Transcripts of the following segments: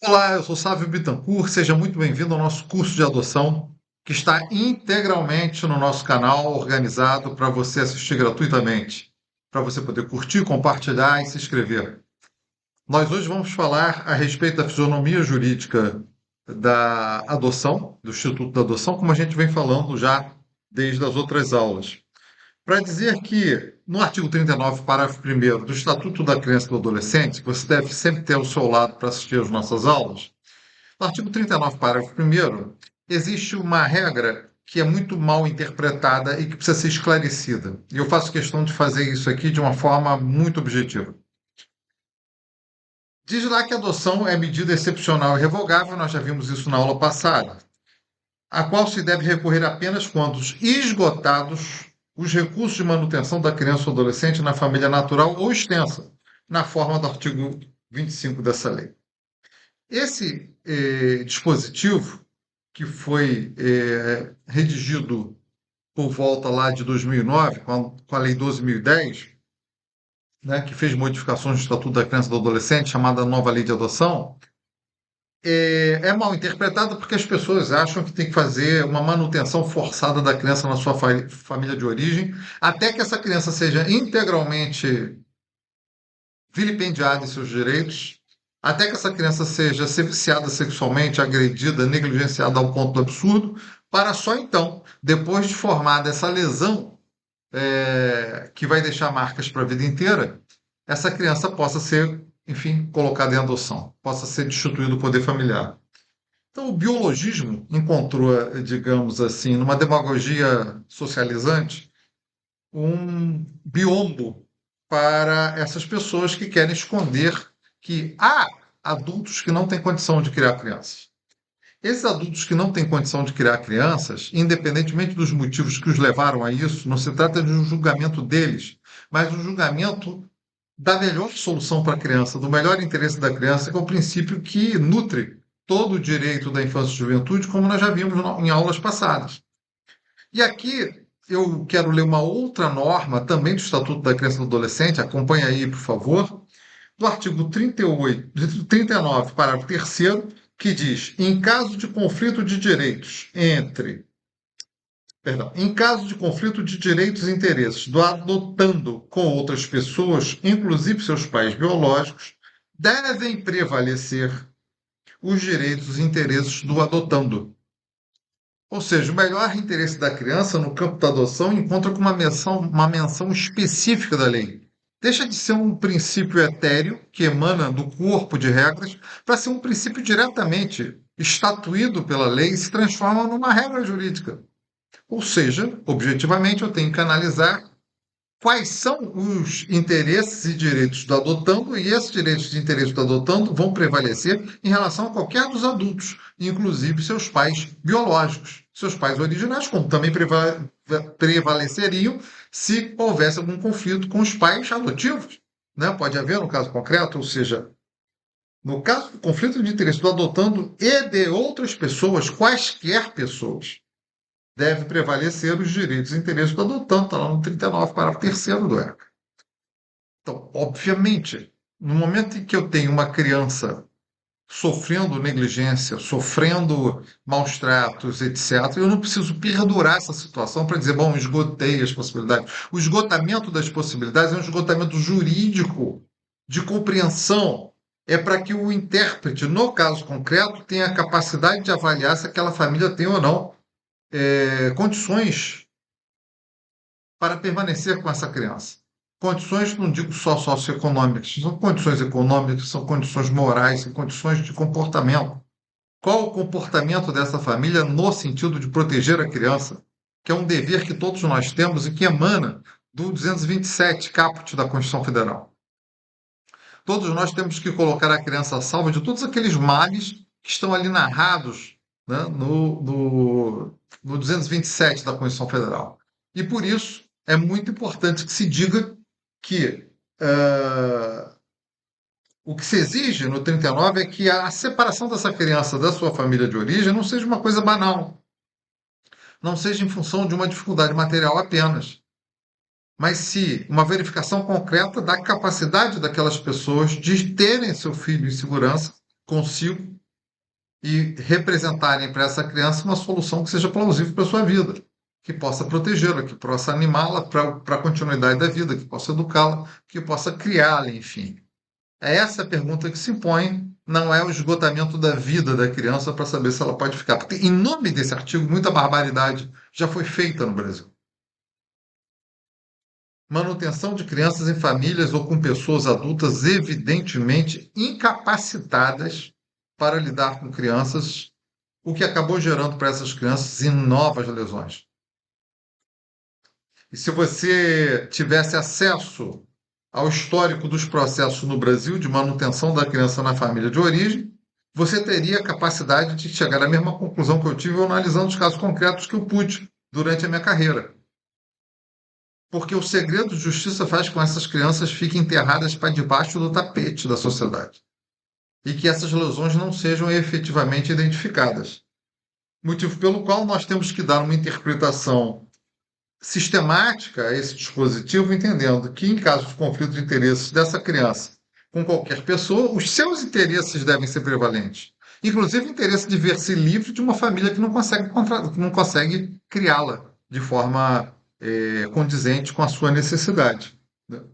Olá, eu sou Sávio Bittencourt, seja muito bem-vindo ao nosso curso de adoção, que está integralmente no nosso canal, organizado para você assistir gratuitamente, para você poder curtir, compartilhar e se inscrever. Nós hoje vamos falar a respeito da fisionomia jurídica da adoção, do Instituto da Adoção, como a gente vem falando já desde as outras aulas. Para dizer que, no artigo 39, parágrafo 1º do Estatuto da Criança e do Adolescente, que você deve sempre ter ao seu lado para assistir às nossas aulas, no artigo 39, parágrafo 1º, existe uma regra que é muito mal interpretada e que precisa ser esclarecida. E eu faço questão de fazer isso aqui de uma forma muito objetiva. Diz lá que a adoção é medida excepcional e revogável, nós já vimos isso na aula passada, a qual se deve recorrer apenas quando esgotados os recursos de manutenção da criança ou adolescente na família natural ou extensa, na forma do artigo 25 dessa lei. Esse dispositivo que foi redigido por volta lá de 2009, com a Lei 12.010, né, que fez modificações no Estatuto da Criança e do Adolescente, chamada Nova Lei de Adoção, é mal interpretada porque as pessoas acham que tem que fazer uma manutenção forçada da criança na sua família de origem, até que essa criança seja integralmente vilipendiada em seus direitos, até que essa criança seja viciada sexualmente, agredida, negligenciada ao ponto do absurdo, para só então, depois de formada essa lesão, que vai deixar marcas para a vida inteira, essa criança possa ser, enfim, colocada em adoção, possa ser destituído do poder familiar. Então, o biologismo encontrou, digamos assim, numa demagogia socializante, um biombo para essas pessoas que querem esconder que há adultos que não têm condição de criar crianças. Esses adultos que não têm condição de criar crianças, independentemente dos motivos que os levaram a isso, não se trata de um julgamento deles, mas um julgamento da melhor solução para a criança, do melhor interesse da criança, que é o princípio que nutre todo o direito da infância e juventude, como nós já vimos em aulas passadas. E aqui eu quero ler uma outra norma, também do Estatuto da Criança e do Adolescente, acompanha aí, por favor, do artigo 38, 39, parágrafo 3º, que diz: em caso de conflito de direitos entre, perdão, em caso de conflito de direitos e interesses do adotando com outras pessoas, inclusive seus pais biológicos, devem prevalecer os direitos e interesses do adotando. Ou seja, o melhor interesse da criança no campo da adoção encontra com uma menção específica da lei. Deixa de ser um princípio etéreo que emana do corpo de regras para ser um princípio diretamente estatuído pela lei e se transforma numa regra jurídica. Ou seja, objetivamente, eu tenho que analisar quais são os interesses e direitos do adotando, e esses direitos e interesses do adotando vão prevalecer em relação a qualquer dos adultos, inclusive seus pais biológicos, seus pais originais, como também prevaleceriam se houvesse algum conflito com os pais adotivos. Né? Pode haver, no caso concreto, ou seja, no caso do conflito de interesse do adotando e de outras pessoas, quaisquer pessoas, deve prevalecer os direitos e interesses do adotante, está lá no 39, parágrafo 3º do ECA. Então, obviamente, no momento em que eu tenho uma criança sofrendo negligência, sofrendo maus tratos, etc., eu não preciso perdurar essa situação para dizer, bom, esgotei as possibilidades. O esgotamento das possibilidades é um esgotamento jurídico, de compreensão. É para que o intérprete, no caso concreto, tenha a capacidade de avaliar se aquela família tem ou não condições para permanecer com essa criança. Condições, não digo só socioeconômicas, são condições econômicas, são condições morais, são condições de comportamento. Qual o comportamento dessa família no sentido de proteger a criança, que é um dever que todos nós temos e que emana do 227, caput da Constituição Federal. Todos nós temos que colocar a criança a salvo de todos aqueles males que estão ali narrados, né, no 227 da Constituição Federal. E por isso é muito importante que se diga que o que se exige no 39 é que a separação dessa criança da sua família de origem não seja uma coisa banal, não seja em função de uma dificuldade material apenas, mas se uma verificação concreta da capacidade daquelas pessoas de terem seu filho em segurança consigo e representarem para essa criança uma solução que seja plausível para a sua vida, que possa protegê-la, que possa animá-la para a continuidade da vida, que possa educá-la, que possa criá-la, enfim. É essa a pergunta que se impõe, não é o esgotamento da vida da criança para saber se ela pode ficar. Porque, em nome desse artigo, muita barbaridade já foi feita no Brasil. Manutenção de crianças em famílias ou com pessoas adultas evidentemente incapacitadas para lidar com crianças, o que acabou gerando para essas crianças novas lesões. E se você tivesse acesso ao histórico dos processos no Brasil de manutenção da criança na família de origem, você teria a capacidade de chegar à mesma conclusão que eu tive analisando os casos concretos que eu pude durante a minha carreira. Porque o segredo de justiça faz com que essas crianças fiquem enterradas para debaixo do tapete da sociedade e que essas lesões não sejam efetivamente identificadas. Motivo pelo qual nós temos que dar uma interpretação sistemática a esse dispositivo, entendendo que, em caso de conflito de interesses dessa criança com qualquer pessoa, os seus interesses devem ser prevalentes. Inclusive o interesse de ver-se livre de uma família que não consegue criá-la de forma condizente com a sua necessidade, né?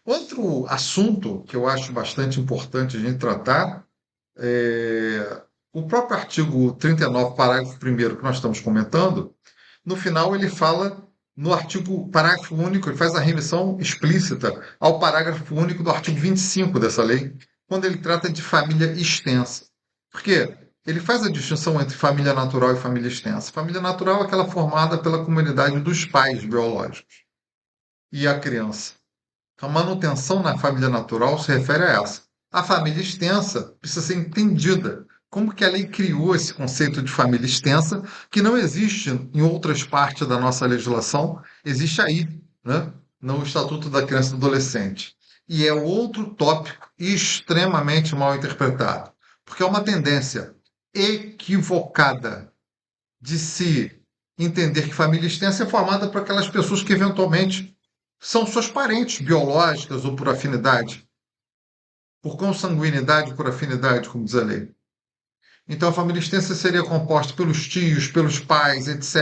Outro assunto que eu acho bastante importante a gente tratar é o próprio artigo 39, parágrafo 1º que nós estamos comentando. No final, ele fala no artigo parágrafo único, ele faz a remissão explícita ao parágrafo único do artigo 25 dessa lei, quando ele trata de família extensa. Por quê? Ele faz a distinção entre família natural e família extensa. Família natural é aquela formada pela comunidade dos pais biológicos e a criança. A manutenção na família natural se refere a essa. A família extensa precisa ser entendida. Como que a lei criou esse conceito de família extensa, que não existe em outras partes da nossa legislação, existe aí, né? No Estatuto da Criança e do Adolescente. E é outro tópico extremamente mal interpretado, porque é uma tendência equivocada de se entender que família extensa é formada por aquelas pessoas que eventualmente são suas parentes biológicas ou por afinidade, por consanguinidade, por afinidade, como diz a lei. Então, a família extensa seria composta pelos tios, pelos pais, etc.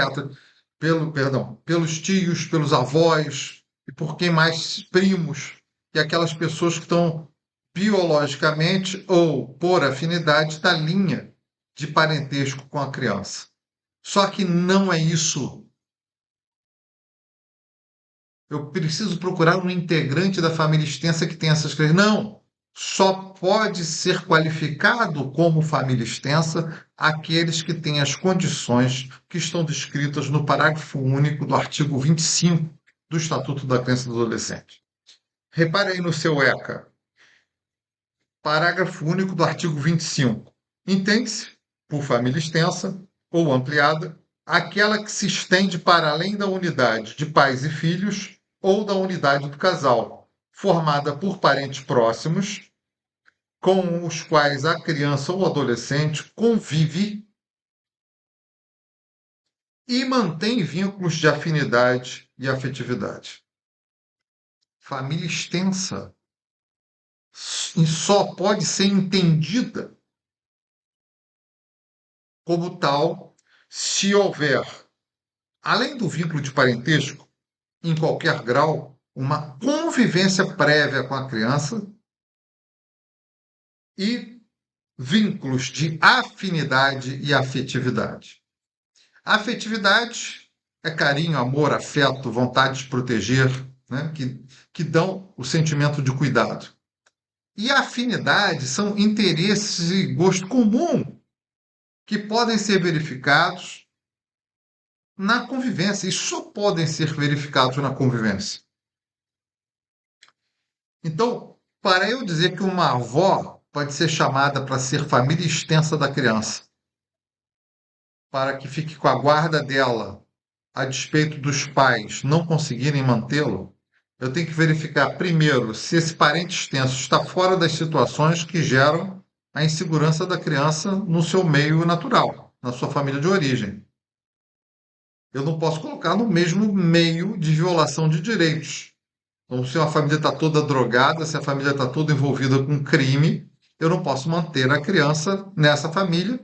Pelos tios, pelos avós, e por quem mais? Primos, e aquelas pessoas que estão biologicamente ou por afinidade na linha de parentesco com a criança. Só que não é isso. Eu preciso procurar um integrante da família extensa que tenha essas características. Não! Só pode ser qualificado como família extensa aqueles que têm as condições que estão descritas no parágrafo único do artigo 25 do Estatuto da Criança e do Adolescente. Repare aí no seu ECA. Parágrafo único do artigo 25. Entende-se, por família extensa ou ampliada, aquela que se estende para além da unidade de pais e filhos ou da unidade do casal, formada por parentes próximos, com os quais a criança ou adolescente convive e mantém vínculos de afinidade e afetividade. Família extensa só pode ser entendida como tal se houver, além do vínculo de parentesco, em qualquer grau, uma convivência prévia com a criança e vínculos de afinidade e afetividade. A afetividade é carinho, amor, afeto, vontade de proteger, né? que dão o sentimento de cuidado. E a afinidade são interesses e gosto comum que podem ser verificados na convivência e só podem ser verificados na convivência. Então, para eu dizer que uma avó pode ser chamada para ser família extensa da criança, para que fique com a guarda dela, a despeito dos pais não conseguirem mantê-lo, eu tenho que verificar primeiro se esse parente extenso está fora das situações que geram a insegurança da criança no seu meio natural, na sua família de origem. Eu não posso colocar no mesmo meio de violação de direitos. Então, se a família está toda drogada, se a família está toda envolvida com crime, eu não posso manter a criança nessa família.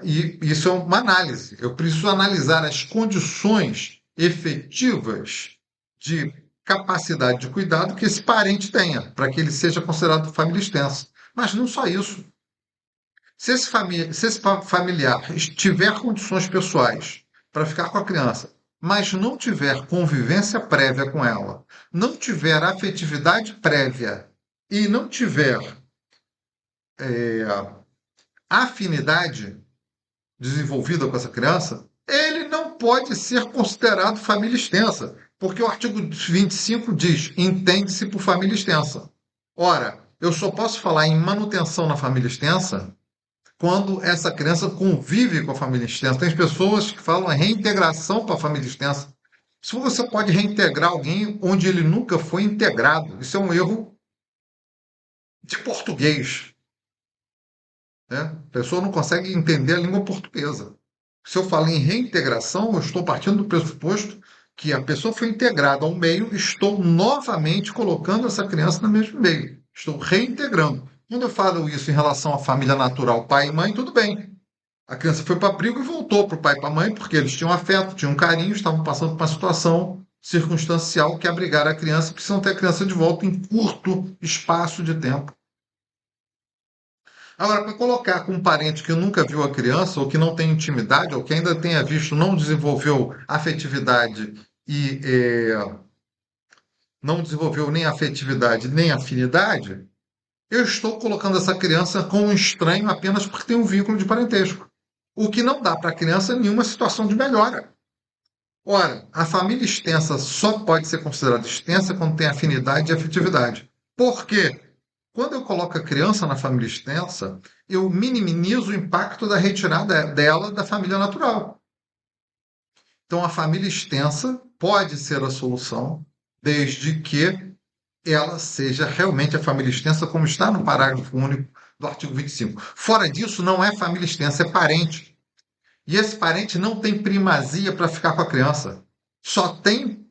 E isso é uma análise. Eu preciso analisar as condições efetivas de capacidade de cuidado que esse parente tenha, para que ele seja considerado família extensa. Mas não só isso. Se esse familiar tiver condições pessoais para ficar com a criança, mas não tiver convivência prévia com ela, não tiver afetividade prévia e não tiver afinidade desenvolvida com essa criança, ele não pode ser considerado família extensa, porque o artigo 25 diz: entende-se por família extensa. Ora, eu só posso falar em manutenção na família extensa quando essa criança convive com a família extensa. Tem pessoas que falam em reintegração para a família extensa. Se você pode reintegrar alguém onde ele nunca foi integrado, isso é um erro de português. Né? A pessoa não consegue entender a língua portuguesa. Se eu falo em reintegração, eu estou partindo do pressuposto que a pessoa foi integrada ao meio, estou novamente colocando essa criança no mesmo meio. Estou reintegrando. Quando eu falo isso em relação à família natural, pai e mãe, tudo bem. A criança foi para abrigo e voltou para o pai e para a mãe, porque eles tinham afeto, tinham carinho, estavam passando por uma situação circunstancial que abrigaram a criança e precisam ter a criança de volta em curto espaço de tempo. Agora, para colocar com um parente que nunca viu a criança, ou que não tem intimidade, ou que ainda tenha visto, não desenvolveu afetividade e não desenvolveu nem afetividade nem afinidade, eu estou colocando essa criança como um estranho apenas porque tem um vínculo de parentesco. O que não dá para a criança nenhuma situação de melhora. Ora, a família extensa só pode ser considerada extensa quando tem afinidade e afetividade. Por quê? Quando eu coloco a criança na família extensa, eu minimizo o impacto da retirada dela da família natural. Então, a família extensa pode ser a solução, desde que ela seja realmente a família extensa, como está no parágrafo único do artigo 25. Fora disso, não é família extensa, é parente. E esse parente não tem primazia para ficar com a criança. Só tem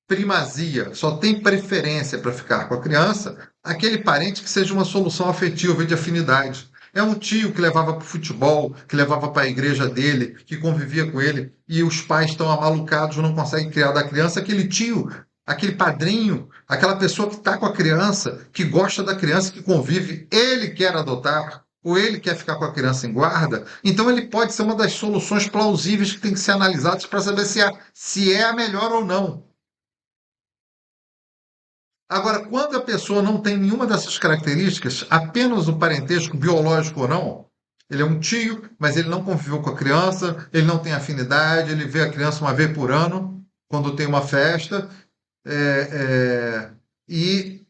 primazia, só tem preferência para ficar com a criança aquele parente que seja uma solução afetiva e de afinidade. É um tio que levava para o futebol, que levava para a igreja dele, que convivia com ele, e os pais estão amalucados, não conseguem criar da criança. Aquele tio, aquele padrinho, aquela pessoa que está com a criança, que gosta da criança, que convive, ele quer adotar, ou ele quer ficar com a criança em guarda, então ele pode ser uma das soluções plausíveis que tem que ser analisadas para saber se é a melhor ou não. Agora, quando a pessoa não tem nenhuma dessas características, apenas o parentesco biológico ou não, ele é um tio, mas ele não conviveu com a criança, ele não tem afinidade, ele vê a criança uma vez por ano, quando tem uma festa, e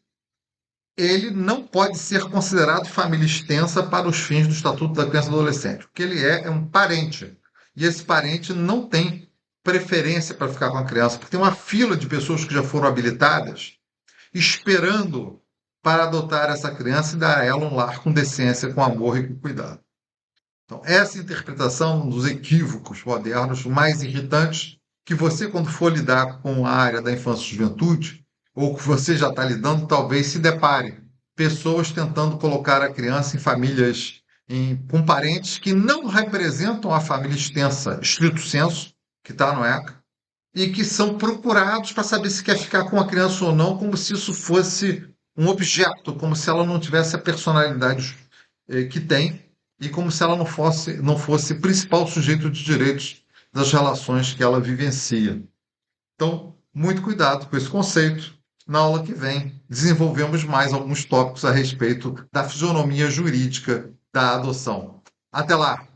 ele não pode ser considerado família extensa para os fins do Estatuto da Criança e do Adolescente. O que ele é um parente. E esse parente não tem preferência para ficar com a criança, porque tem uma fila de pessoas que já foram habilitadas esperando para adotar essa criança e dar a ela um lar com decência, com amor e com cuidado. Então, essa interpretação é um dos equívocos modernos mais irritantes que você, quando for lidar com a área da infância e juventude, ou que você já está lidando, talvez se depare. Pessoas tentando colocar a criança em famílias com parentes que não representam a família extensa, estrito senso, que está no ECA, e que são procurados para saber se quer ficar com a criança ou não, como se isso fosse um objeto, como se ela não tivesse a personalidade que tem e como se ela não fosse principal sujeito de direitos das relações que ela vivencia. Então, muito cuidado com esse conceito. Na aula que vem, desenvolvemos mais alguns tópicos a respeito da fisionomia jurídica da adoção. Até lá!